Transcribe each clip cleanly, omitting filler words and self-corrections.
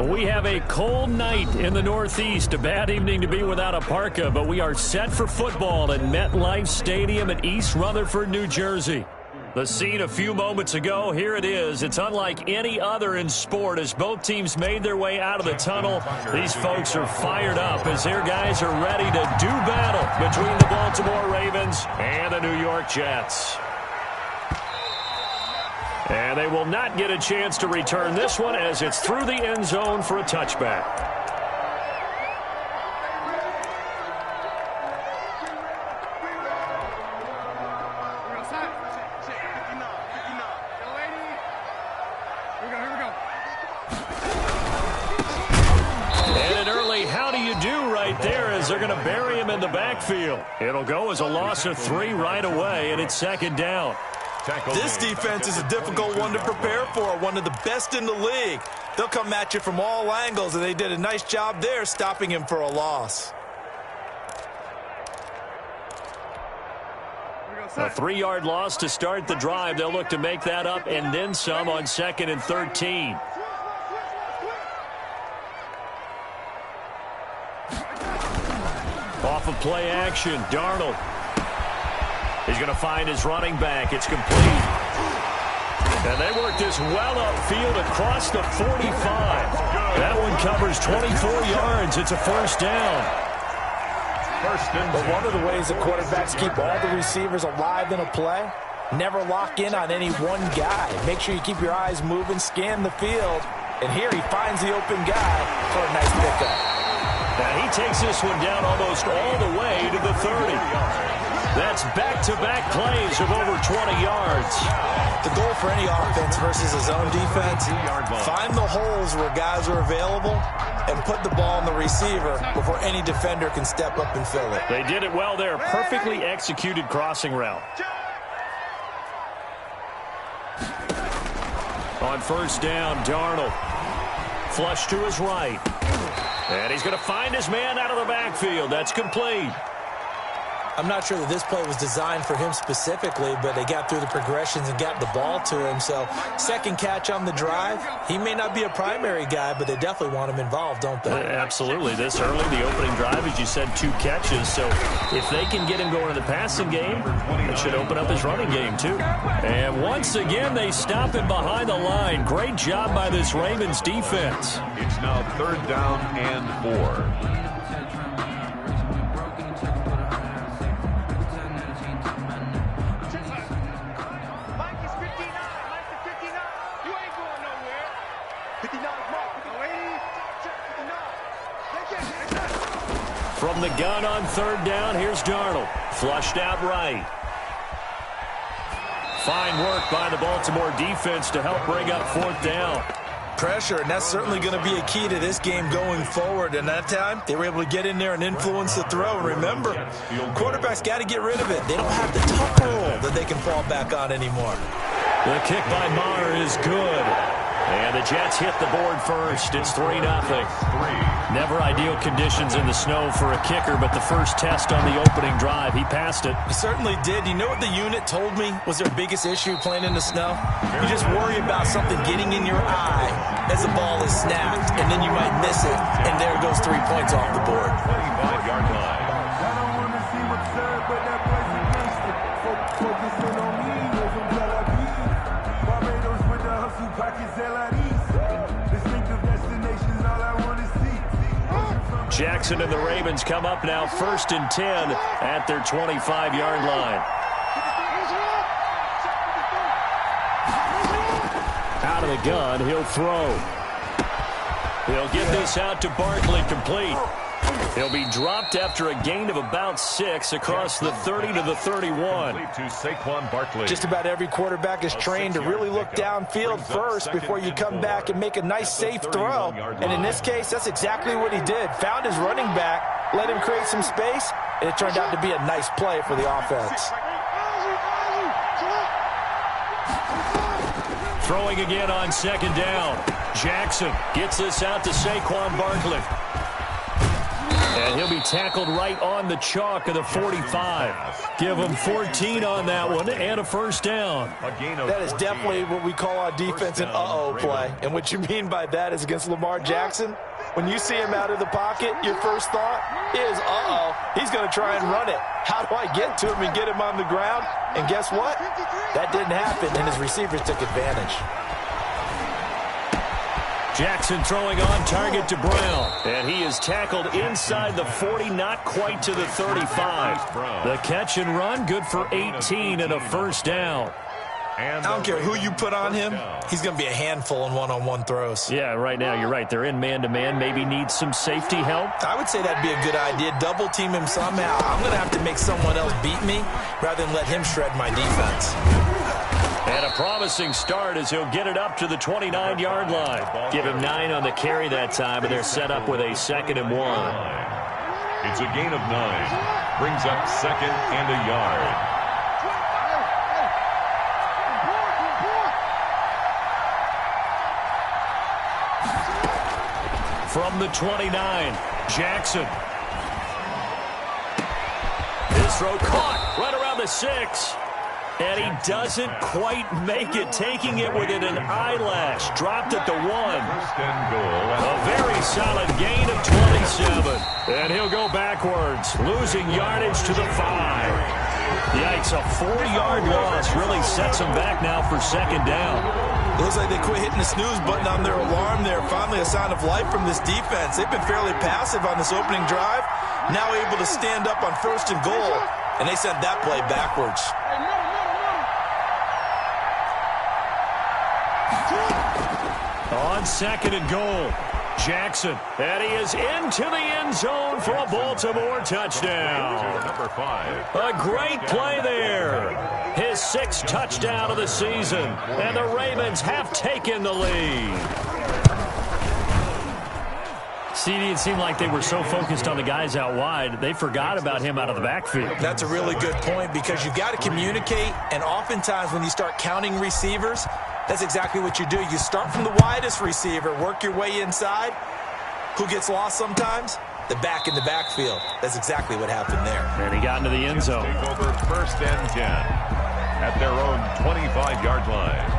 We have a cold night in the Northeast. A bad evening to be without a parka, but we are set for football at MetLife Stadium in East Rutherford, New Jersey. The scene a few moments ago, here it is. It's unlike any other in sport as both teams made their way out of the tunnel. These folks are fired up as their guys are ready to do battle between the Baltimore Ravens and the New York Jets. And they will not get a chance to return this one as it's through the end zone for a touchback. And an early how do you do right there as they're going to bury him in the backfield. It'll go as a loss of 3 right away, and it's second down. This defense is a difficult one to prepare for, one of the best in the league. They'll come at you from all angles, and they did a nice job there stopping him for a loss. A 3-yard loss to start the drive. They'll look to make that up and then some on 2nd and 13. Off of play action, Darnold. He's going to find his running back. It's complete. And they work this well upfield across the 45. That one covers 24 yards. It's a first down. But one of the ways that quarterbacks keep all the receivers alive in a play, never lock in on any one guy. Make sure you keep your eyes moving, scan the field. And here he finds the open guy for a nice pickup. Now he takes this one down almost all the way to the 30. That's back-to-back plays of over 20 yards. The goal for any offense versus a zone defense, find the holes where guys are available and put the ball on the receiver before any defender can step up and fill it. They did it well there. Perfectly executed crossing route. On first down, Darnold. Flush to his right. And he's going to find his man out of the backfield. That's complete. I'm not sure that this play was designed for him specifically, but they got through the progressions and got the ball to him. So second catch on the drive. He may not be a primary guy, but they definitely want him involved, don't they? Absolutely. This early, the opening drive, as you said, 2 catches. So if they can get him going in the passing game, it should open up his running game too. And once again, they stop him behind the line. Great job by this Ravens defense. It's now 3rd down and 4. From the gun on 3rd down, here's Darnold. Flushed out right. Fine work by the Baltimore defense to help bring up 4th down. Pressure, and that's certainly going to be a key to this game going forward. And that time, they were able to get in there and influence the throw. And remember, quarterbacks got to get rid of it. They don't have the tough roll that they can fall back on anymore. The kick by Maher is good. And the Jets hit the board first. It's 3-0. Never ideal conditions in the snow for a kicker, but the first test on the opening drive, he passed it. He certainly did. You know what the unit told me was their biggest issue playing in the snow? You just worry about something getting in your eye as the ball is snapped, and then you might miss it, and there goes 3 points off the board. 25-yard line. Jackson and the Ravens come up now 1st and 10 at their 25-yard line. Out of the gun, he'll throw. He'll get this out to Barkley, complete. He'll be dropped after a gain of about 6 across the 30 to the 31. Just about every quarterback is trained to really look downfield first before you come back and make a nice safe throw. And in this case, that's exactly what he did. Found his running back, let him create some space, and it turned out to be a nice play for the offense. Throwing again on 2nd down. Jackson gets this out to Saquon Barkley. And he'll be tackled right on the chalk of the 45. Give him 14 on that one and a first down. That is definitely what we call on defense an uh-oh play. And what you mean by that is against Lamar Jackson, when you see him out of the pocket, your first thought is, uh-oh, he's going to try and run it. How do I get to him and get him on the ground? And guess what? That didn't happen, and his receivers took advantage. Jackson throwing on target to Brown. And he is tackled inside the 40, not quite to the 35. The catch and run, good for 18 and a first down. I don't care who you put on him, he's going to be a handful in one-on-one throws. Yeah, right now, you're right. They're in man-to-man, maybe needs some safety help. I would say that'd be a good idea. Double team him somehow. I'm going to have to make someone else beat me rather than let him shred my defense. And a promising start as he'll get it up to the 29-yard line. Give him 9 on the carry that time, and they're set up with a 2nd and 1. It's a gain of 9. Brings up 2nd and a yard. From the 29, Jackson. His throw caught right around the 6. And he doesn't quite make it, taking it within an eyelash. Dropped at the 1. A very solid gain of 27. And he'll go backwards, losing yardage to the 5. Yikes, a 4-yard loss really sets him back now for 2nd down. Looks like they quit hitting the snooze button on their alarm there. Finally a sign of life from this defense. They've been fairly passive on this opening drive. Now able to stand up on 1st and goal. And they sent that play backwards. On 2nd and goal, Jackson. And he is into the end zone for a Baltimore touchdown. Number 5. A great play there. His 6th touchdown of the season. And the Ravens have taken the lead. CD, it seemed like they were so focused on the guys out wide, they forgot about him out of the backfield. That's a really good point because you've got to communicate, and oftentimes when you start counting receivers, that's exactly what you do. You start from the widest receiver, work your way inside. Who gets lost sometimes? The back in the backfield. That's exactly what happened there. And he got into the end zone. Take over 1st and 10 at their own 25-yard line.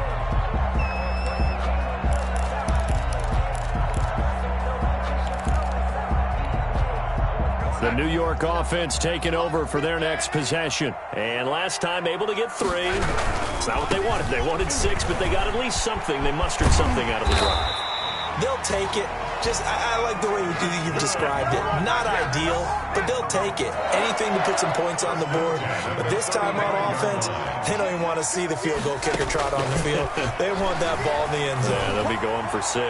The New York offense taking over for their next possession. And last time able to get 3. It's not what they wanted. They wanted 6, but they got at least something. They mustered something out of the drive. They'll take it. I like the way you've described it. Not ideal, but they'll take it. Anything to put some points on the board. But this time on offense, they don't even want to see the field goal kicker trot on the field. They want that ball in the end zone. Yeah, they'll be going for 6.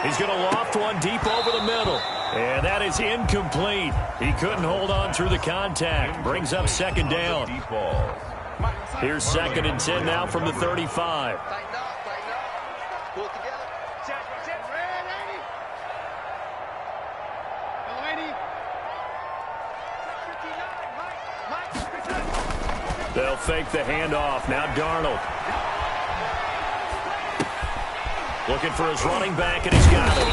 He's going to loft one deep over the middle. And that is incomplete. He couldn't hold on through the contact. Brings up 2nd down. Here's 2nd and 10 now from the 35. They'll fake the handoff. Now Darnold. Looking for his running back, and he's got it.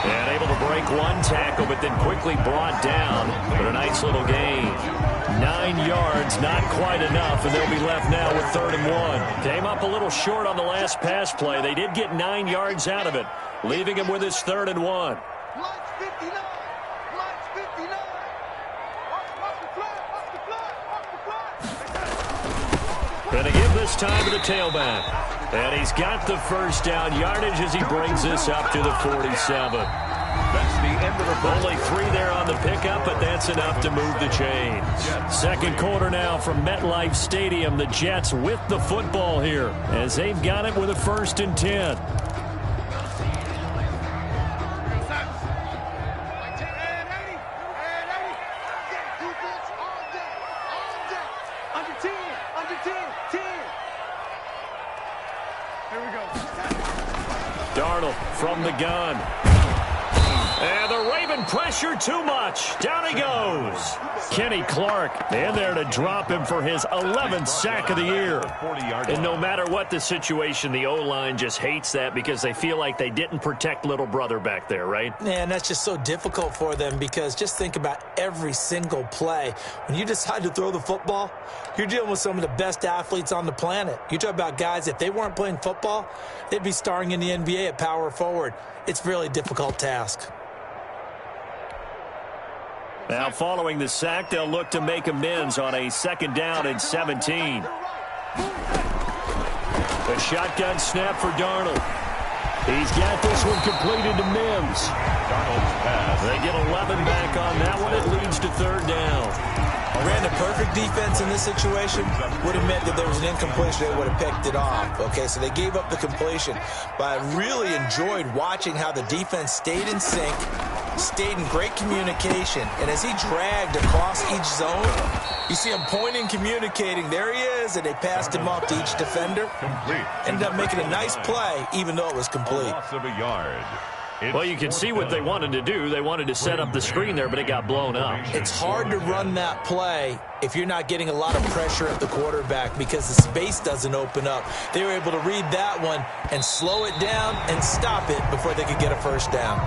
And able to break one tackle, but then quickly brought down. But a nice little gain. 9 yards, not quite enough, and they'll be left now with 3rd and 1. Came up a little short on the last pass play. They did get 9 yards out of it, leaving him with his 3rd and 1. And a give this time to the tailback. And he's got the 1st down yardage as he brings this up to the 47. That's the end of the first. Only 3 there on the pickup, but that's enough to move the chains. 2nd quarter now from MetLife Stadium. The Jets with the football here as they've got it with a 1st and 10. Darnold from the gun. And the Raven pressure too much. Down he goes. Kenny Clark in there to drop him for his 11th sack of the year. And no matter what the situation, the O-line just hates that because they feel like they didn't protect little brother back there, right? Yeah, and that's just so difficult for them because just think about every single play. When you decide to throw the football, you're dealing with some of the best athletes on the planet. You talk about guys, if they weren't playing football, they'd be starring in the NBA at power forward. It's a really difficult task. Now, following the sack, they'll look to make amends on a 2nd down and 17. A shotgun snap for Darnold. He's got this one completed to Mims. Darnold's pass. They get 11 back on that one. It leads to 3rd down. Ran a perfect defense in this situation. Would have meant that there was an incompletion. They would have picked it off. Okay, so they gave up the completion. But I really enjoyed watching how the defense stayed in sync, stayed in great communication. And as he dragged across each zone, you see him pointing, communicating. There he is, and they passed him off to each defender. Complete. Ended up making a nice play, even though it was complete. A loss of a yard. Well, you can see what they wanted to do. They wanted to set up the screen there, but it got blown up. It's hard to run that play if you're not getting a lot of pressure at the quarterback because the space doesn't open up. They were able to read that one and slow it down and stop it before they could get a 1st down.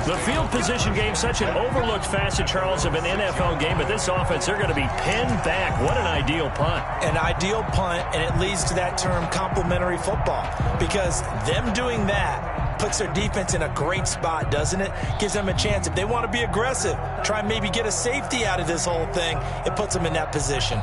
The field position game, such an overlooked facet, Charles, of an NFL game, but this offense, they're going to be pinned back. What an ideal punt. An ideal punt, and it leads to that term complementary football because them doing that puts their defense in a great spot, doesn't it? Gives them a chance. If they want to be aggressive, try and maybe get a safety out of this whole thing, it puts them in that position.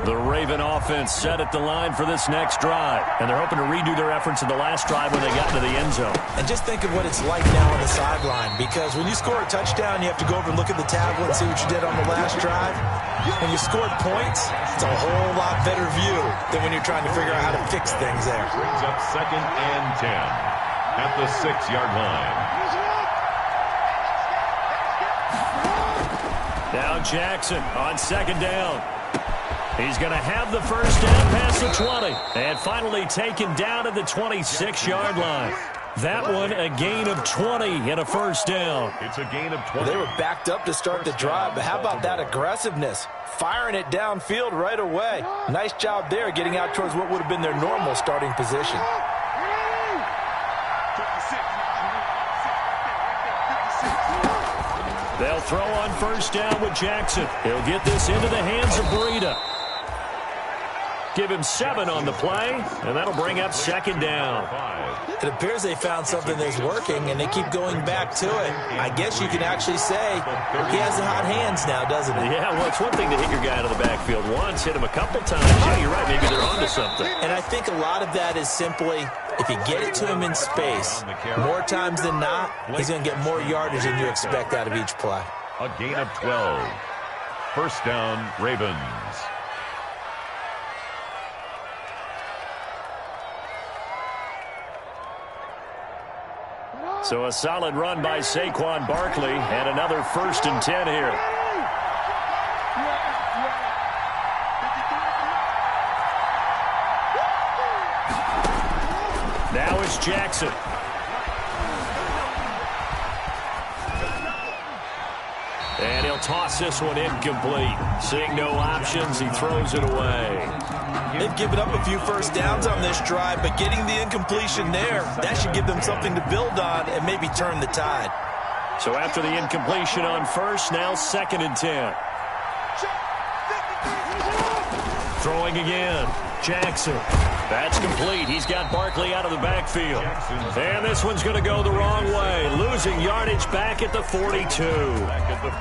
The Raven offense set at the line for this next drive, and they're hoping to redo their efforts in the last drive when they got into the end zone. And just think of what it's like now on the sideline, because when you score a touchdown, you have to go over and look at the tablet and see what you did on the last drive. When you scored points, it's a whole lot better view than when you're trying to figure out how to fix things there. Brings up 2nd and 10 at the 6-yard line. Now Jackson on 2nd down. He's going to have the 1st down past the 20. And finally taken down at the 26-yard line. That one a gain of 20 and a 1st down. It's a gain of 20. They were backed up to start the drive, but how about that aggressiveness? Firing it downfield right away. Nice job there getting out towards what would have been their normal starting position. They'll throw on 1st down with Jackson. He'll get this into the hands of Breida. Give him 7 on the play, and that'll bring up 2nd down. It appears they found something that's working, and they keep going back to it. I guess you can actually say he has the hot hands now, doesn't he? Yeah, well, it's one thing to hit your guy out of the backfield once, hit him a couple times. Yeah, you're right. Maybe they're onto something. And I think a lot of that is simply if you get it to him in space, more times than not, he's going to get more yardage than you expect out of each play. A gain of 12. 1st down, Ravens. So a solid run by Saquon Barkley, and another 1st and 10 here. Now it's Jackson. And he'll toss this one incomplete. Seeing no options, he throws it away. They've given up a few 1st downs on this drive, but getting the incompletion there, that should give them something to build on and maybe turn the tide. So after the incompletion on 1st, now 2nd and 10. Throwing again. Jackson. That's complete. He's got Barkley out of the backfield. And this one's going to go the wrong way. Losing yardage back at the 42. Back at the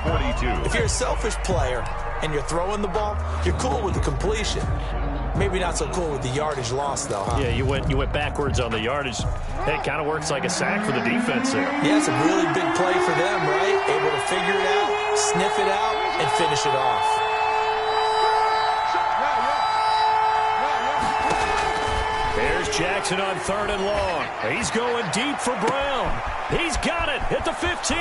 42. If you're a selfish player and you're throwing the ball, you're cool with the completion. Maybe not so cool with the yardage loss, though, huh? Yeah, you went backwards on the yardage. Hey, it kind of works like a sack for the defense there. Yeah, it's a really big play for them, right? Able to figure it out, sniff it out, and finish it off. Here's Jackson on 3rd and long. He's going deep for Brown. He's got it at the 15.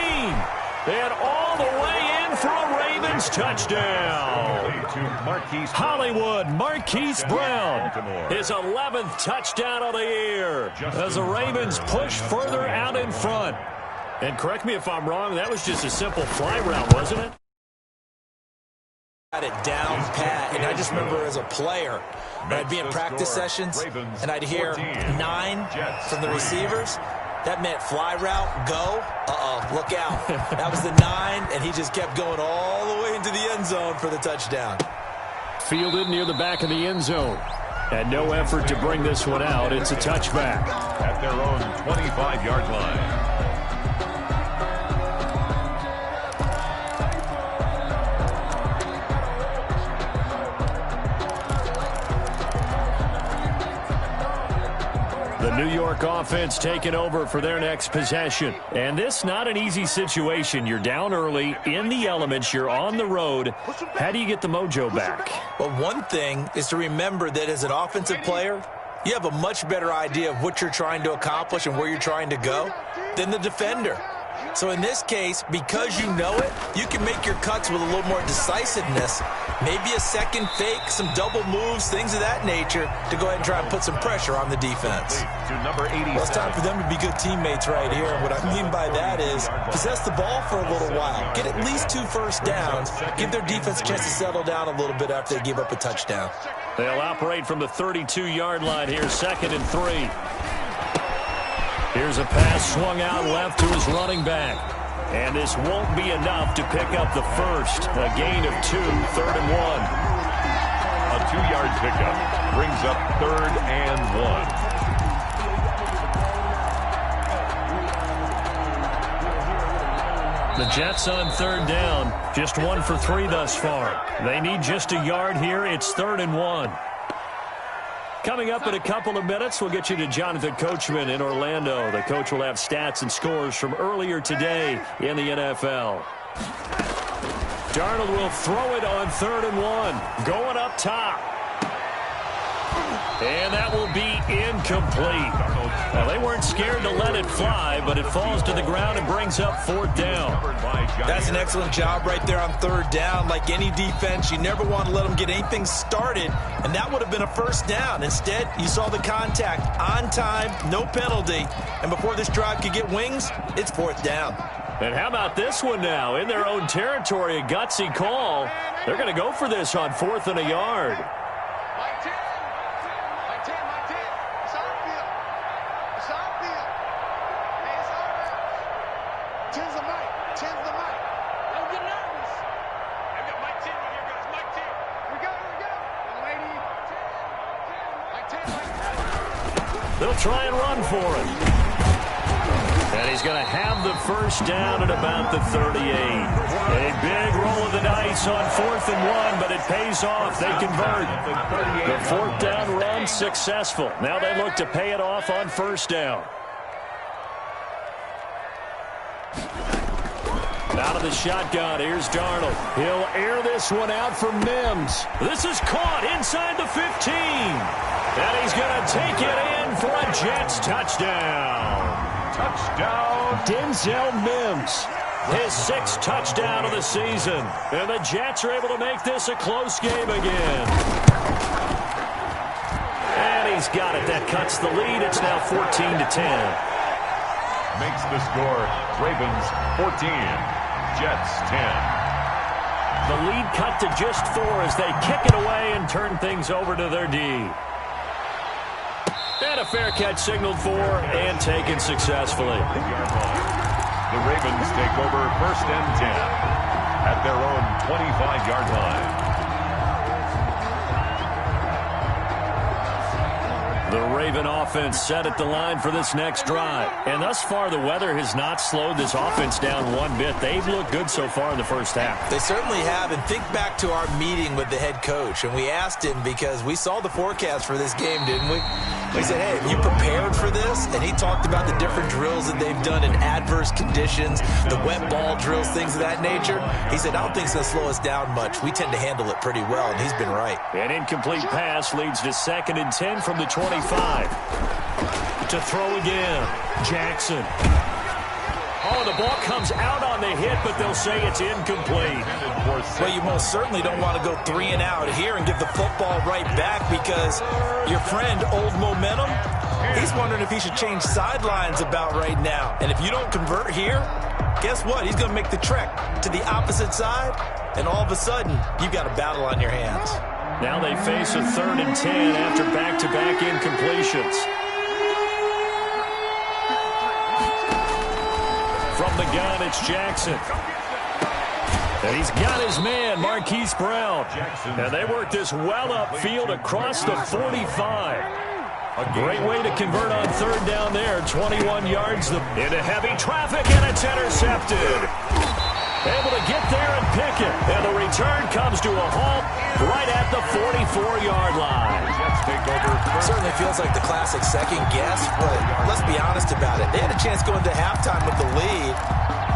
And all the way in for a Ravens touchdown. Hollywood Marquise Brown, his 11th touchdown of the year as the Ravens push further out in front. And correct me if I'm wrong, that was just a simple fly route, wasn't it? Got it down pat, and I just remember as a player, when I'd be in practice sessions, and I'd hear 9 from the receivers. That meant fly route, go, look out. That was the 9, and he just kept going all the way into the end zone for the touchdown. Fielded near the back of the end zone. And no effort to bring this one out. It's a touchback. At their own 25-yard line. The New York offense taking over for their next possession. And this not an easy situation. You're down early, in the elements, you're on the road. How do you get the mojo back? Well, one thing is to remember that as an offensive player, you have a much better idea of what you're trying to accomplish and where you're trying to go than the defender. So in this case, because you know it, you can make your cuts with a little more decisiveness. Maybe a second fake, some double moves, things of that nature to go ahead and try and put some pressure on the defense. Well, it's time for them to be good teammates right here. And what I mean by that is possess the ball for a little while. Get at least 2 first downs. Give their defense a chance to settle down a little bit after they give up a touchdown. They'll operate from the 32-yard line here, 2nd and 3. Here's a pass swung out left to his running back. And this won't be enough to pick up the first. A gain of 2, 3rd and 1. A 2-yard pickup brings up 3rd and 1. The Jets on 3rd down. Just 1 for 3 thus far. They need just a yard here. It's 3rd and 1. Coming up in a couple of minutes, we'll get you to Jonathan Coachman in Orlando. The coach will have stats and scores from earlier today in the NFL. Darnold will throw it on 3rd and 1. Going up top. And that will be incomplete. Well, they weren't scared to let it fly, but it falls to the ground and brings up 4th down. That's an excellent job right there on 3rd down. Like any defense, you never want to let them get anything started, and that would have been a first down. Instead, you saw the contact on time, no penalty, and before this drive could get wings, it's 4th down. And how about this one now? In their own territory, a gutsy call. They're going to go for this on 4th and a yard. They'll try and run for it. And he's going to have the first down at about the 38. A big roll of the dice on 4th and 1, but it pays off. They convert. The 4th down run successful. Now they look to pay it off on 1st down. Out of the shotgun, here's Darnold. He'll air this one out for Mims. This is caught inside the 15. And he's going to take it in for a Jets touchdown. Touchdown. Denzel Mims, his 6th touchdown of the season. And the Jets are able to make this a close game again. And he's got it. That cuts the lead. It's now 14-10. Makes the score Ravens 14, Jets 10. The lead cut to just 4 as they kick it away and turn things over to their D. And a fair catch signaled for and taken successfully. The Ravens take over 1st and 10 at their own 25-yard line. The Raven offense set at the line for this next drive. And thus far, the weather has not slowed this offense down one bit. They've looked good so far in the first half. They certainly have. And think back to our meeting with the head coach. And we asked him because we saw the forecast for this game, didn't we? We said, hey, have you prepared for this? And he talked about the different drills that they've done in adverse conditions, the wet ball drills, things of that nature. He said, I don't think it's going to slow us down much. We tend to handle it pretty well, and he's been right. An incomplete pass leads to 2nd and 10 from the 25. To throw again, Jackson. Oh, the ball comes out on the hit, but they'll say it's incomplete. Well, you most certainly don't want to go 3 and out here and give the football right back because your friend, Old Momentum, he's wondering if he should change sidelines about right now. And if you don't convert here, guess what? He's going to make the trek to the opposite side, and all of a sudden, you've got a battle on your hands. Now they face a 3rd and 10 after back-to-back incompletions. From the gun, it's Jackson. And he's got his man, Marquise Brown. And they work this well upfield across the 45. A great way to convert on 3rd down there. 21 yards into heavy traffic, and it's intercepted. Able to get there and pick it. And the return comes to a halt right at the 44-yard line. Certainly feels like the classic second guess, but let's be honest about it. They had a chance going to halftime with the lead.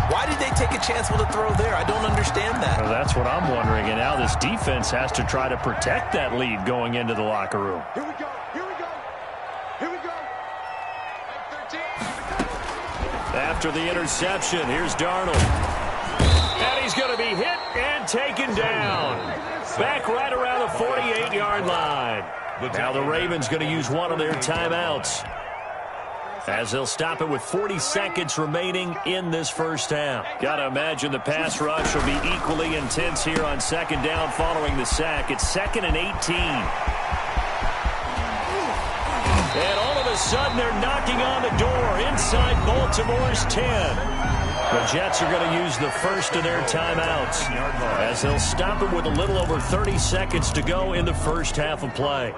Why did they take a chance with a throw there? I don't understand that. Well, that's what I'm wondering. And now this defense has to try to protect that lead going into the locker room. Here we go. Here we go. Here we go. 13. After the interception, here's Darnold. And he's going to be hit and taken down. Back right around the 48-yard line. Now the Ravens going to use one of their timeouts, as they'll stop it with 40 seconds remaining in this first half. Got to imagine the pass rush will be equally intense here on 2nd down following the sack. It's 2nd and 18. And all of a sudden, they're knocking on the door inside Baltimore's 10. The Jets are going to use the first of their timeouts, as they'll stop it with a little over 30 seconds to go in the first half of play.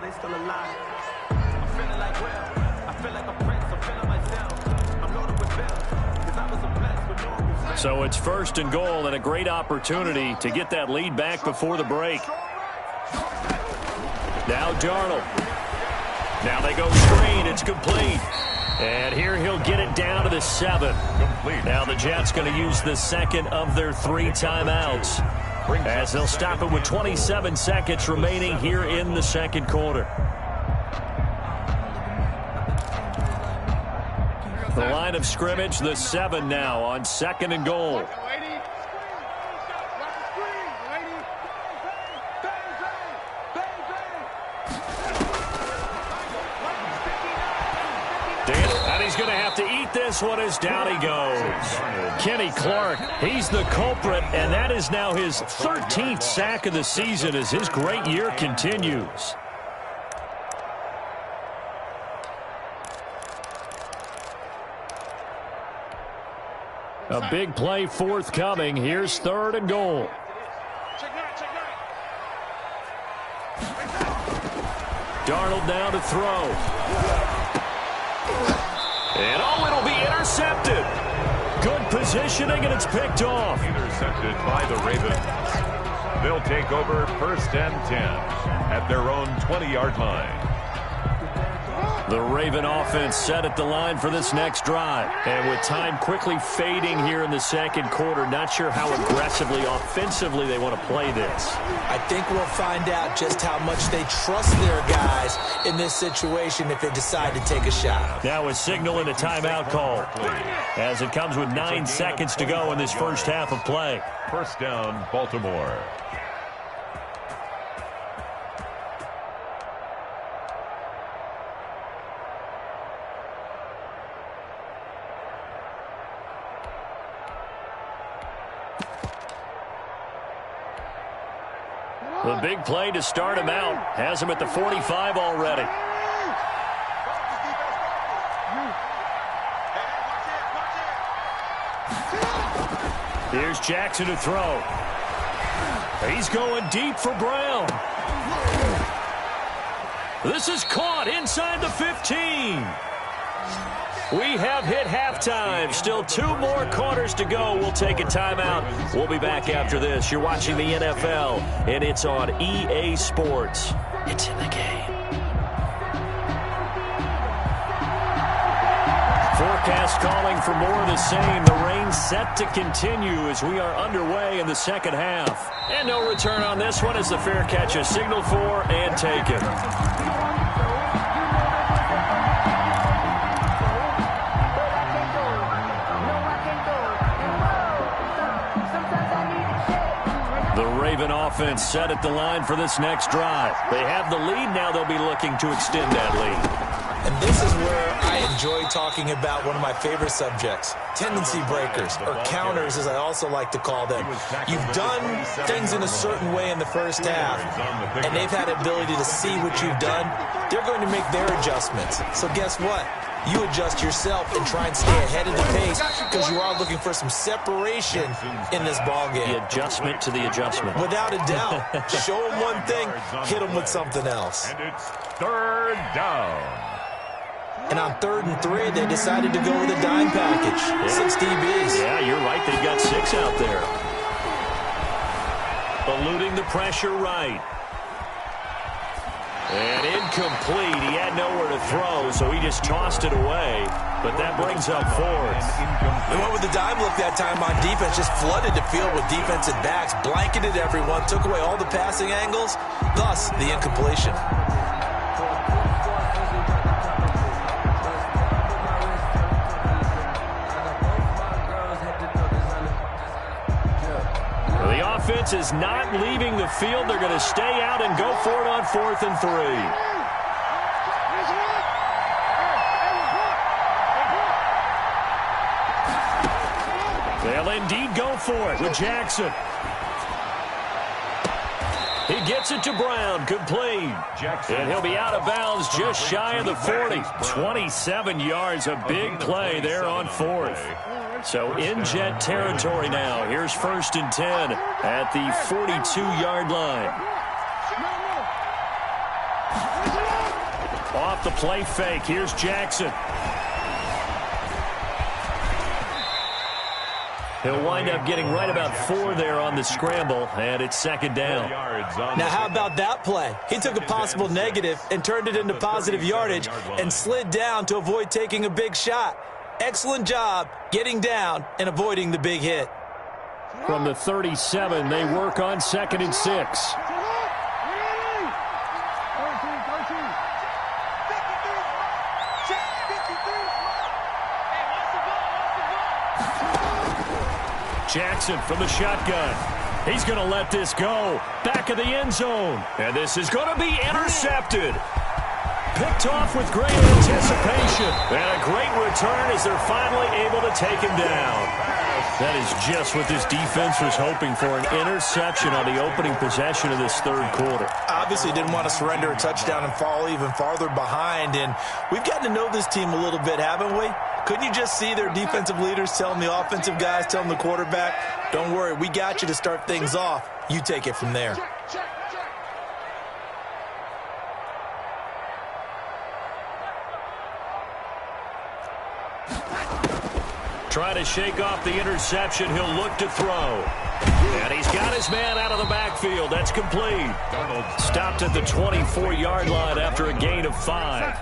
So it's 1st and goal, and a great opportunity to get that lead back before the break. Now Darnold. Now they go screen. It's complete. And here he'll get it down to the 7. Complete. Now the Jets going to use the second of their 3 timeouts, as they'll stop it with 27 seconds remaining here in the 2nd quarter. The line of scrimmage, the 7 now on 2nd and goal. And he's going to have to eat this one as down he goes. Kenny Clark, he's the culprit, and that is now his 13th sack of the season as his great year continues. A big play forthcoming. Here's 3rd and goal. Darnold now to throw. And it'll be intercepted. Good positioning, and it's picked off. Intercepted by the Ravens. They'll take over 1st and 10 at their own 20-yard line. The Raven offense set at the line for this next drive. And with time quickly fading here in the 2nd quarter, not sure how aggressively, offensively they want to play this. I think we'll find out just how much they trust their guys in this situation if they decide to take a shot. Now a signal and a timeout call, as it comes with 9 seconds to go in this first half of play. 1st down, Baltimore. The big play to start him out. Has him at the 45 already. Here's Jackson to throw. He's going deep for Brown. This is caught inside the 15. We have hit halftime. Still 2 more quarters to go. We'll take a timeout. We'll be back after this. You're watching the NFL, and it's on EA Sports. It's in the game. Forecast calling for more of the same. The rain set to continue as we are underway in the 2nd half. And no return on this one as the fair catch is signaled for and taken. Raven offense set at the line for this next drive. They have the lead. Now they'll be looking to extend that lead. And this is where I enjoy talking about one of my favorite subjects, tendency breakers, or counters as I also like to call them. You've done things in a certain way in the first half, and they've had the ability to see what you've done. They're going to make their adjustments. So guess what? You adjust yourself and try and stay ahead of the pace because you are looking for some separation in this ballgame. The adjustment to the adjustment. Without a doubt. Show them one thing, hit them with something else. And it's third down. And on 3rd and 3, they decided to go with a dime package. 6 DBs. Yeah, you're right. They've got 6 out there. Eluding the pressure right. And incomplete. He had nowhere to throw, so he just tossed it away. But that brings up 4th. They went with the dime look that time on defense. Just flooded the field with defensive backs. Blanketed everyone. Took away all the passing angles. Thus, the incompletion. Offense is not leaving the field. They're going to stay out and go for it on 4th and 3. They'll indeed go for it with Jackson. He gets it to Brown, complete. And he'll be out of bounds just shy of the 40. 27 yards, a big play there on 4th. So in Jet territory now. Here's 1st and 10 at the 42-yard line. Off the play fake. Here's Jackson. He'll wind up getting right about 4 there on the scramble, and it's 2nd down. Now, how about that play? He took a possible negative and turned it into positive yardage and slid down to avoid taking a big shot. Excellent job getting down and avoiding the big hit. From the 37, they work on 2nd and 6. Jackson from the shotgun. He's going to let this go. Back of the end zone. And this is going to be intercepted. Picked off with great anticipation. And a great return as they're finally able to take him down. That is just what this defense was hoping for, an interception on the opening possession of this 3rd quarter. Obviously didn't want to surrender a touchdown and fall even farther behind. And we've gotten to know this team a little bit, haven't we? Couldn't you just see their defensive leaders telling the offensive guys, telling the quarterback, don't worry, we got you to start things off. You take it from there. Try to shake off the interception. He'll look to throw. And he's got his man out of the backfield. That's complete. Stopped at the 24-yard line after a gain of 5.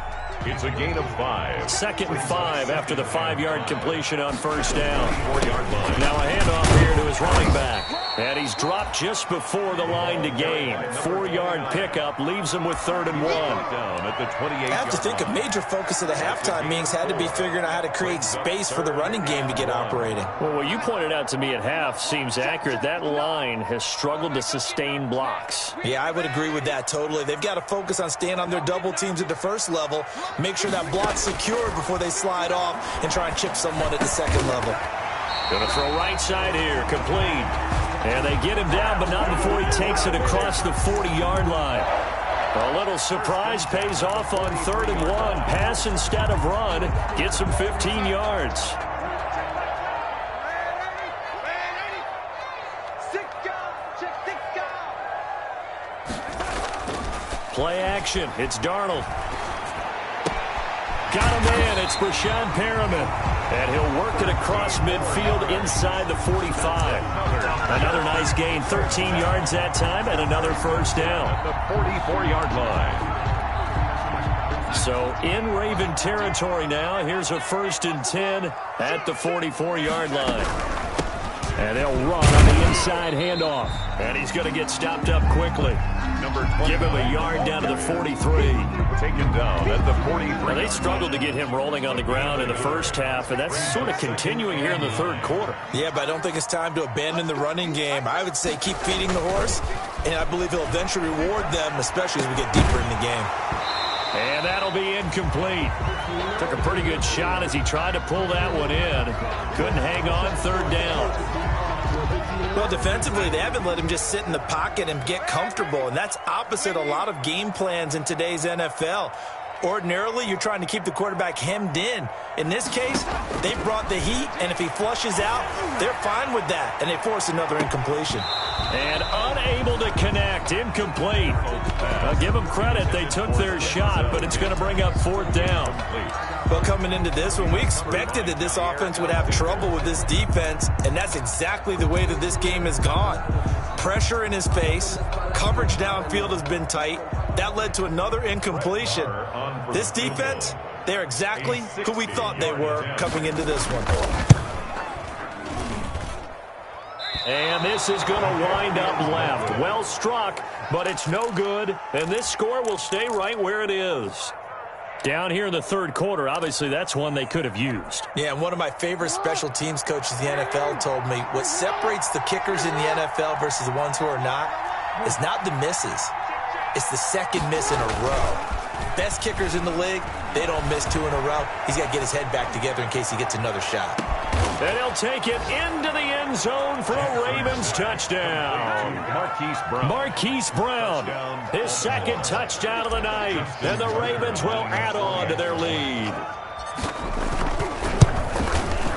It's a gain of 5. 2nd and 5 after the 5-yard completion on 1st down. 4-yard line. Now a handoff here to his running back. And he's dropped just before the line to gain. 4-yard pickup leaves him with 3rd and 1. Down at the 28-yard I have to think a major focus of the halftime meetings had to be figuring out how to create space for the running game to get operating. Well, what you pointed out to me at half seems accurate. That line has struggled to sustain blocks. Yeah, I would agree with that totally. They've got to focus on staying on their double teams at the first level, make sure that block's secure before they slide off and try and chip someone at the 2nd level. Going to throw right side here, complete. And they get him down, but not before he takes it across the 40-yard line. A little surprise pays off on 3rd and 1. Pass instead of run. Gets him 15 yards. Play action. It's Darnold. Got him in. It's Brashad Perriman. And he'll work it across midfield inside the 45. Another nice gain. 13 yards that time and another 1st down. At the 44-yard line. So in Raven territory now. Here's a 1st and 10 at the 44-yard line. And they'll run on the inside handoff. And he's going to get stopped up quickly. Give him a yard down to the 43. Taken down at the 43. Now, they struggled to get him rolling on the ground in the first half, and that's sort of continuing here in the third quarter. Yeah, but I don't think it's time to abandon the running game. I would say keep feeding the horse, and I believe he'll eventually reward them, especially as we get deeper in the game. And that'll be incomplete. Took a pretty good shot as he tried to pull that one in. Couldn't hang on third down. Well, defensively, they haven't let him just sit in the pocket and get comfortable, and that's opposite a lot of game plans in today's NFL. Ordinarily, you're trying to keep the quarterback hemmed in. In this case, they brought the heat, and if he flushes out, they're fine with that, and they force another incompletion. And unable to connect, incomplete. I'll give them credit, they took their shot, but it's going to bring up fourth down. Well, coming into this one, we expected that this offense would have trouble with this defense, and that's exactly the way that this game has gone. Pressure in his face, coverage downfield has been tight. That led to another incompletion. This defense, they're exactly who we thought they were coming into this one. And this is going to wind up left. Well struck, but it's no good, and this score will stay right where it is. Down here in the third quarter, obviously that's one they could have used. Yeah, and one of my favorite special teams coaches in the NFL told me what separates the kickers in the NFL versus the ones who are not is not the misses. It's the second miss in a row. Best kickers in the league, they don't miss two in a row. He's got to get his head back together in case he gets another shot. And he'll take it into the end zone for a Ravens touchdown. Marquise Brown, his second touchdown of the night. And the Ravens will add on to their lead.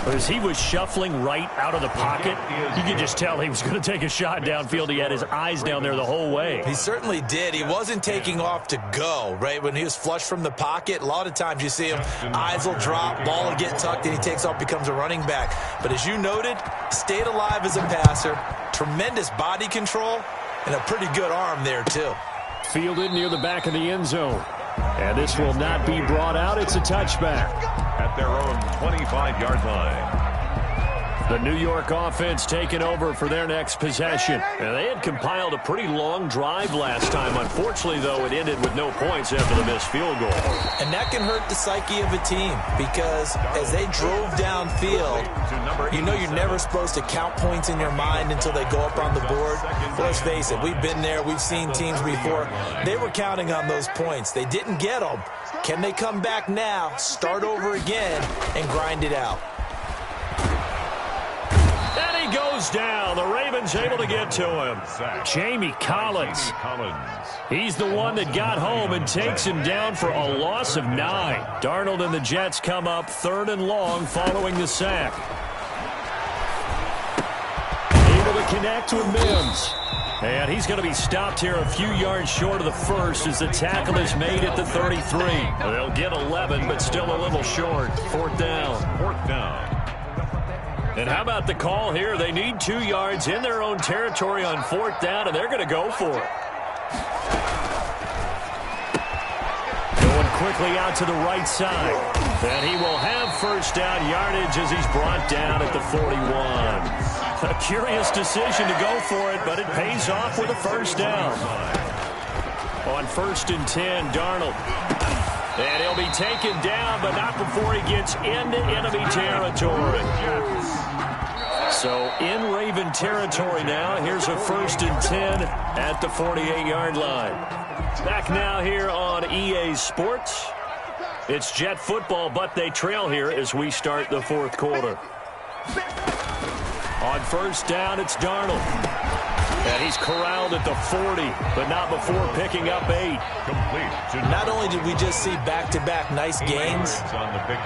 As he was shuffling right out of the pocket, you could just tell he was going to take a shot downfield. He had his eyes down there the whole way. He certainly did. He wasn't taking off to go, right? When he was flushed from the pocket, a lot of times you see him, eyes will drop, ball will get tucked, and he takes off, becomes a running back. But as you noted, stayed alive as a passer, tremendous body control, and a pretty good arm there, too. Fielded near the back of the end zone. And this will not be brought out. It's a touchback. At their own 25-yard line. The New York offense taking over for their next possession. And they had compiled a pretty long drive last time. Unfortunately, though, it ended with no points after the missed field goal. And that can hurt the psyche of a team because as they drove downfield, you know you're never supposed to count points in your mind until they go up on the board. But let's face it, we've been there. We've seen teams before. They were counting on those points. They didn't get them. Can they come back now, start over again, and grind it out? And he goes down. The Ravens able to get to him. Jamie Collins. He's the one that got home and takes him down for a loss of 9. Darnold and the Jets come up third and long following the sack. Able to connect with Mims. And he's going to be stopped here a few yards short of the first as the tackle is made at the 33. They'll get 11, but still a little short. Fourth down. And how about the call here? They need 2 yards in their own territory on fourth down, and they're going to go for it. Going quickly out to the right side. And he will have first down yardage as he's brought down at the 41. A curious decision to go for it, but it pays off with a first down. On 1st and 10, Darnold. And he'll be taken down, but not before he gets into enemy territory. So in Raven territory now. Here's a 1st and 10 at the 48-yard line. Back now here on EA Sports. It's Jet football, but they trail here as we start the fourth quarter. On first down, it's Darnold. And he's corralled at the 40, but not before picking up 8. Not only did we just see back-to-back nice gains,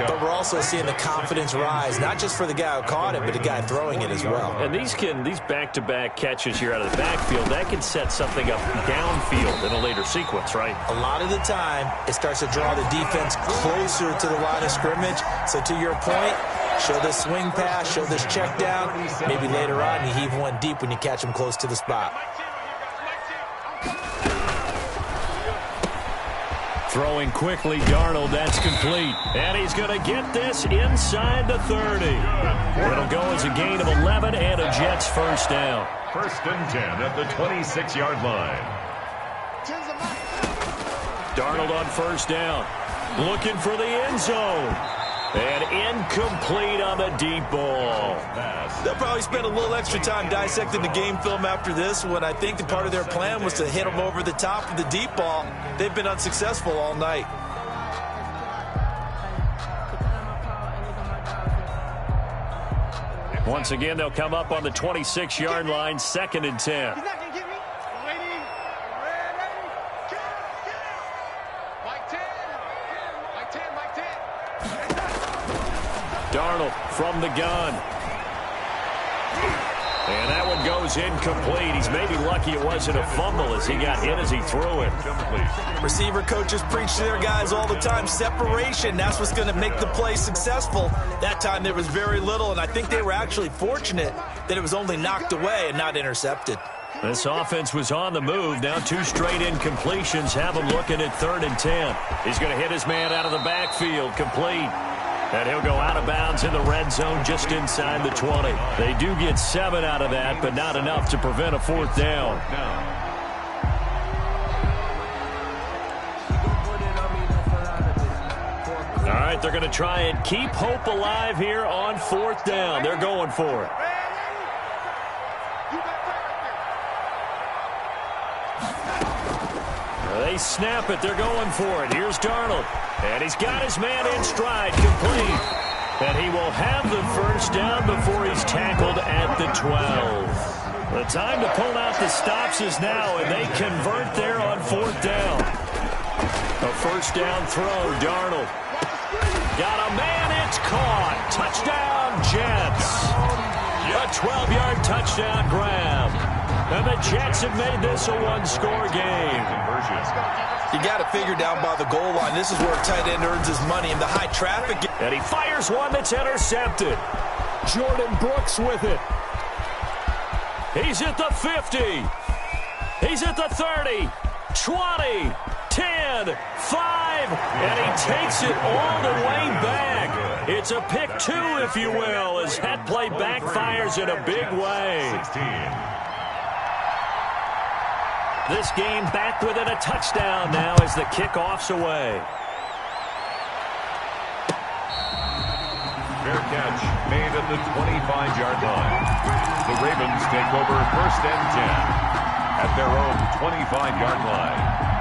but we're also seeing the confidence rise, not just for the guy who caught it, but the guy throwing it as well. And these back-to-back catches here out of the backfield, that can set something up downfield in a later sequence, right? A lot of the time, it starts to draw the defense closer to the line of scrimmage. So to your point, show this swing pass, show this check down. Maybe later on you heave one deep when you catch him close to the spot. Throwing quickly, Darnold, that's complete. And he's going to get this inside the 30. It'll go as a gain of 11 and a Jets first down. First and 10 at the 26-yard line. Darnold on first down. Looking for the end zone. And incomplete on the deep ball. They'll probably spend a little extra time dissecting the game film after this one. I think the part of their plan was to hit them over the top of the deep ball. They've been unsuccessful all night. Once again, they'll come up on the 26-yard line, 2nd and 10. Darnold from the gun. And that one goes incomplete. He's maybe lucky it wasn't a fumble as he got hit as he threw it. Receiver coaches preach to their guys all the time. Separation, that's what's going to make the play successful. That time there was very little, and I think they were actually fortunate that it was only knocked away and not intercepted. This offense was on the move. Now 2 straight incompletions have him looking at 3rd and 10. He's going to hit his man out of the backfield. Complete. And he'll go out of bounds in the red zone just inside the 20. They do get 7 out of that, but not enough to prevent a 4th down. All right, they're going to try and keep hope alive here on 4th down. They're going for it. They snap it. They're going for it. Here's Darnold. And he's got his man in stride, complete. And he will have the first down before he's tackled at the 12. The time to pull out the stops is now, and they convert there on 4th down. A first down throw, Darnold. Got a man, it's caught. Touchdown, Jets. A 12-yard touchdown grab. And the Jets have made this a one-score game. You got to figure down by the goal line. This is where a tight end earns his money in the high traffic. And he fires one that's intercepted. Jordan Brooks with it. He's at the 50. He's at the 30, 20, 10, 5, and he takes it all the way back. It's a pick 2, if you will, as that play backfires in a big way. 16. This game back within a touchdown now as the kickoff's away. Fair catch made at the 25-yard line. The Ravens take over 1st and 10 at their own 25-yard line.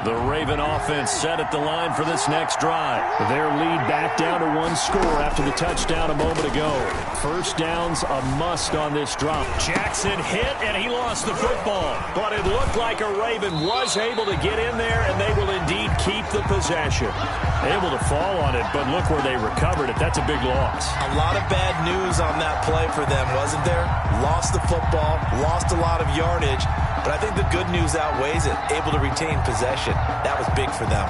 The Raven offense set at the line for this next drive. Their lead back down to 1 score after the touchdown a moment ago. First down's a must on this drop. Jackson hit, and he lost the football. But it looked like a Raven was able to get in there, and they will indeed keep the possession. Able to fall on it, but look where they recovered it. That's a big loss. A lot of bad news on that play for them, wasn't there? Lost the football, lost a lot of yardage. But I think the good news outweighs it. Able to retain possession. That was big for them.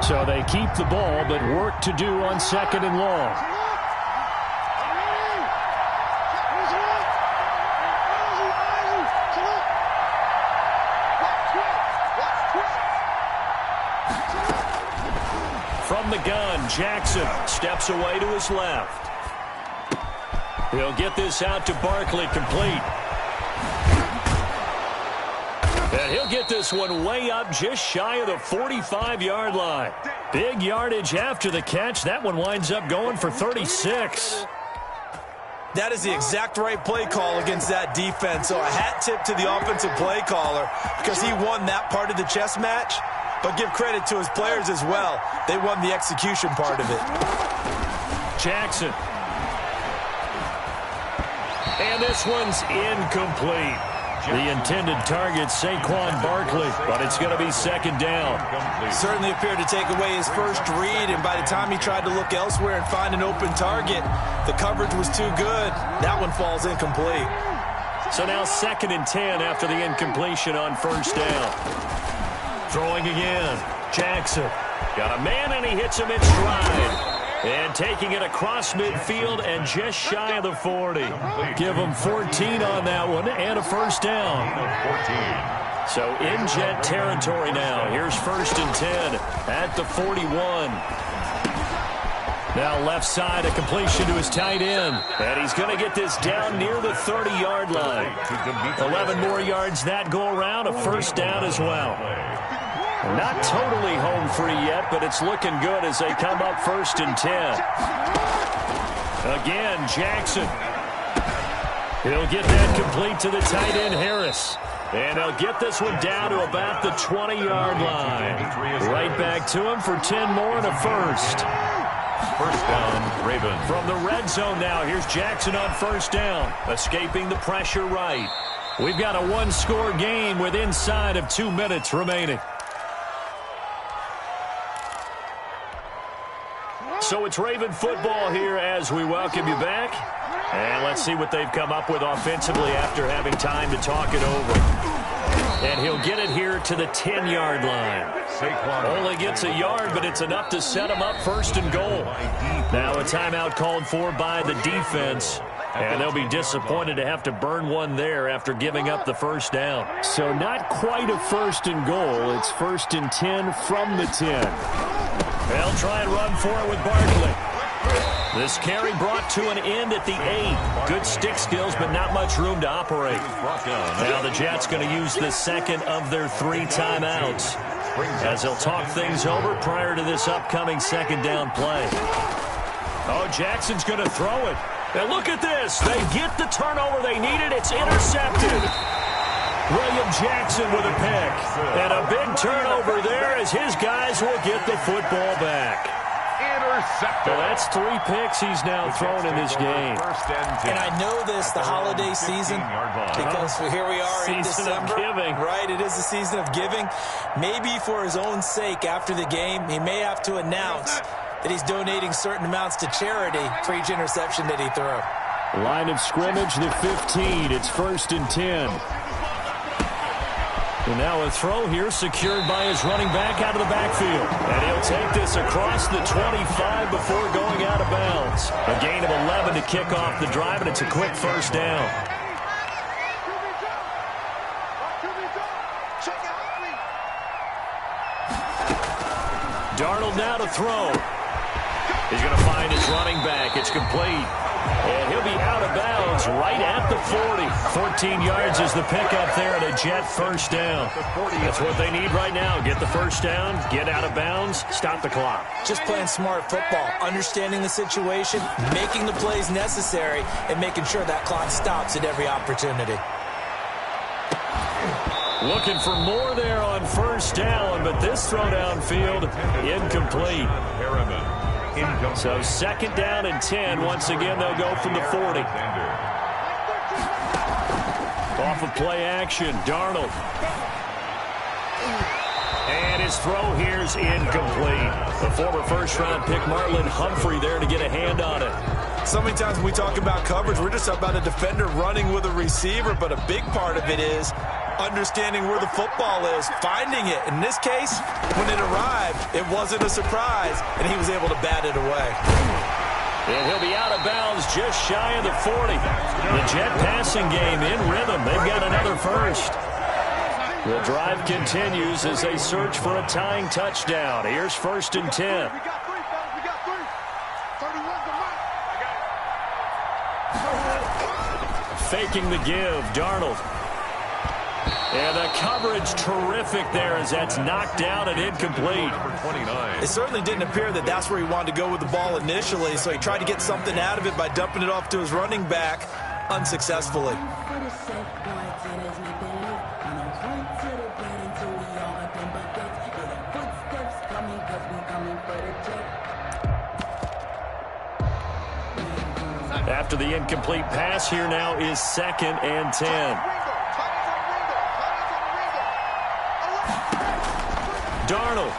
So they keep the ball, but work to do on 2nd and long. From the gun, Jackson steps away to his left. He'll get this out to Barkley, complete. And he'll get this one way up just shy of the 45-yard line. Big yardage after the catch. That one winds up going for 36. That is the exact right play call against that defense. So a hat tip to the offensive play caller because he won that part of the chess match. But give credit to his players as well. They won the execution part of it. Jackson. And this one's incomplete. The intended target, Saquon Barkley, but it's going to be 2nd down. Certainly appeared to take away his first read, and by the time he tried to look elsewhere and find an open target, the coverage was too good. That one falls incomplete. So now 2nd and 10 after the incompletion on first down. Throwing again. Jackson. Got a man, and he hits him in stride. And taking it across midfield and just shy of the 40. Give them 14 on that one and a first down. So in Jet territory now. Here's 1st and 10 at the 41. Now left side, a completion to his tight end. And he's going to get this down near the 30-yard line. 11 more yards that go around, a first down as well. Not totally home free yet, but it's looking good as they come up 1st and 10. Again, Jackson. He'll get that complete to the tight end, Harris. And they'll get this one down to about the 20-yard line. Right back to him for 10 more and a first. First down, Ravens. From the red zone now, here's Jackson on first down, escaping the pressure right. We've got a one-score game with inside of 2 minutes remaining. So it's Raven football here as we welcome you back. And let's see what they've come up with offensively after having time to talk it over. And he'll get it here to the 10-yard line. Only gets a yard, but it's enough to set him up 1st and goal. Now a timeout called for by the defense. And they'll be disappointed to have to burn one there after giving up the first down. So not quite a 1st and goal. It's 1st and 10 from the 10. They'll try and run for it with Barkley. This carry brought to an end at the 8. Good stick skills, but not much room to operate. Now the Jets going to use the second of their 3 timeouts as they'll talk things over prior to this upcoming second down play. Oh, Jackson's going to throw it. And look at this. They get the turnover they needed. It's intercepted. William Jackson with a pick. And a big turnover there as his guys will get the football back. Well, that's 3 picks he's now thrown in this game. And I know this, the holiday season, because here we are in December. Right, it is the season of giving. Maybe for his own sake after the game, he may have to announce that he's donating certain amounts to charity for each interception that he threw. Line of scrimmage, the 15. It's 1st and 10. And now a throw here secured by his running back out of the backfield. And he'll take this across the 25 before going out of bounds. A gain of 11 to kick off the drive, and it's a quick first down. Darnold now to throw. He's going to find his running back. It's complete. And he'll be out of bounds right at the 40. 14 yards is the pickup there at a Jet first down. That's what they need right now. Get the first down, get out of bounds, stop the clock. Just playing smart football, understanding the situation, making the plays necessary, and making sure that clock stops at every opportunity. Looking for more there on first down, but this throw downfield incomplete. So 2nd down and 10. Once again, they'll go from the 40. Off of play action, Darnold. And his throw here's incomplete. The former first-round pick, Marlon Humphrey, there to get a hand on it. So many times when we talk about coverage, we're just about a defender running with a receiver, but a big part of it is understanding where the football is, finding it. In this case, when it arrived, it wasn't a surprise, and he was able to bat it away. And he'll be out of bounds just shy of the 40. The Jet passing game in rhythm. They've got another first. The drive continues as they search for a tying touchdown. Here's 1st and 10. Faking the give, Darnold. And the coverage terrific there as that's knocked down and incomplete. It certainly didn't appear that that's where he wanted to go with the ball initially, so he tried to get something out of it by dumping it off to his running back unsuccessfully. After the incomplete pass, here now is 2nd and 10. Darnold.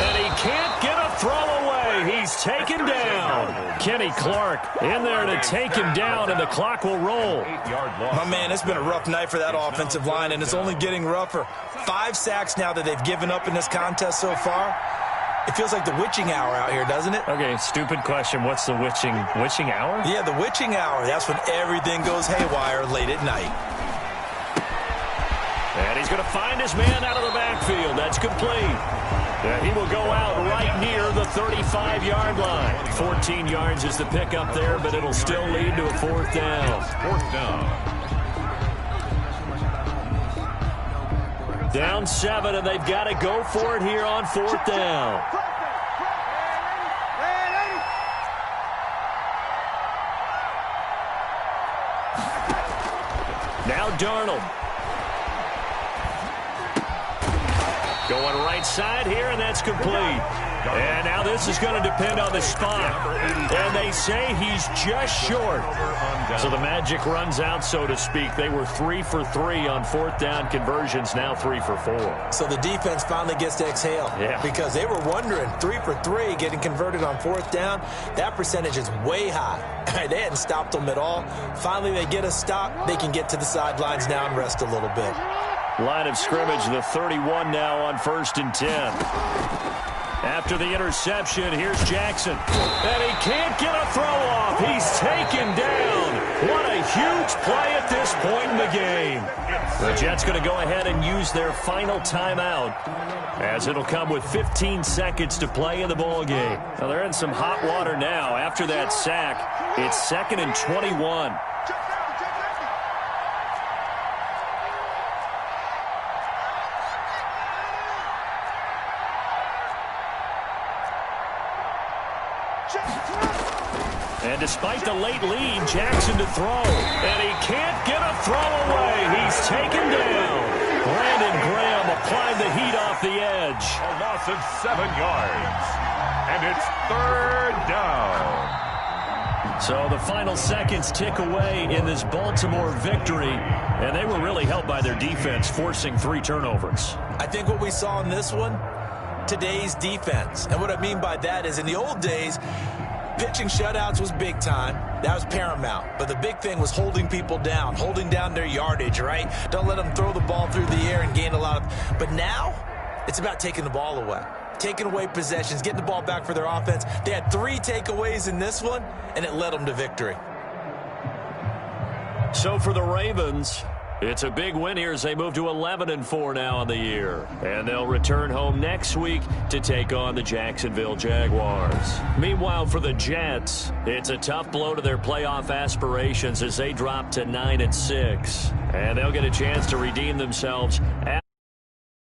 And he can't get a throw away. He's taken down. Kenny Clark in there to take him down, and the clock will roll. My man, it's been a rough night for that offensive line, and it's only getting rougher. 5 sacks now that they've given up in this contest so far. It feels like the witching hour out here, doesn't it? Okay, stupid question. What's the witching hour? Yeah, the witching hour. That's when everything goes haywire late at night. And he's going to find his man out of the backfield. That's complete. Yeah, he will go out right near the 35-yard line. 14 yards is the pickup there, but it'll still lead to a fourth down. Fourth down. Down 7, and they've got to go for it here on fourth down. Now Darnold. Going right side here, and that's complete. And now this is going to depend on the spot. And they say he's just short. So the magic runs out, so to speak. They were 3 for 3 on fourth down conversions, now 3 for 4. So the defense finally gets to exhale. Yeah. Because they were wondering, 3 for 3 getting converted on fourth down. That percentage is way high. They hadn't stopped them at all. Finally, they get a stop. They can get to the sidelines now and rest a little bit. Line of scrimmage, the 31 now on 1st and 10. After the interception, here's Jackson. And he can't get a throw off. He's taken down. What a huge play at this point in the game. The Jets going to go ahead and use their final timeout, as it'll come with 15 seconds to play in the ball game. Now they're in some hot water now. After that sack, it's 2nd and 21. And despite the late lead, Jackson to throw. And he can't get a throw away. He's taken down. Brandon Graham applied the heat off the edge. A loss of 7 yards. And it's 3rd down. So the final seconds tick away in this Baltimore victory. And they were really helped by their defense, forcing 3 turnovers. I think what we saw in this one, today's defense. And what I mean by that is in the old days, pitching shutouts was big time. That was paramount. But the big thing was holding people down, holding down their yardage, right? Don't let them throw the ball through the air and gain a lot of... But now, it's about taking the ball away. Taking away possessions, getting the ball back for their offense. They had 3 takeaways in this one, and it led them to victory. So for the Ravens, it's a big win here as they move to 11-4 now on the year. And they'll return home next week to take on the Jacksonville Jaguars. Meanwhile, for the Jets, it's a tough blow to their playoff aspirations as they drop to 9-6. And they'll get a chance to redeem themselves.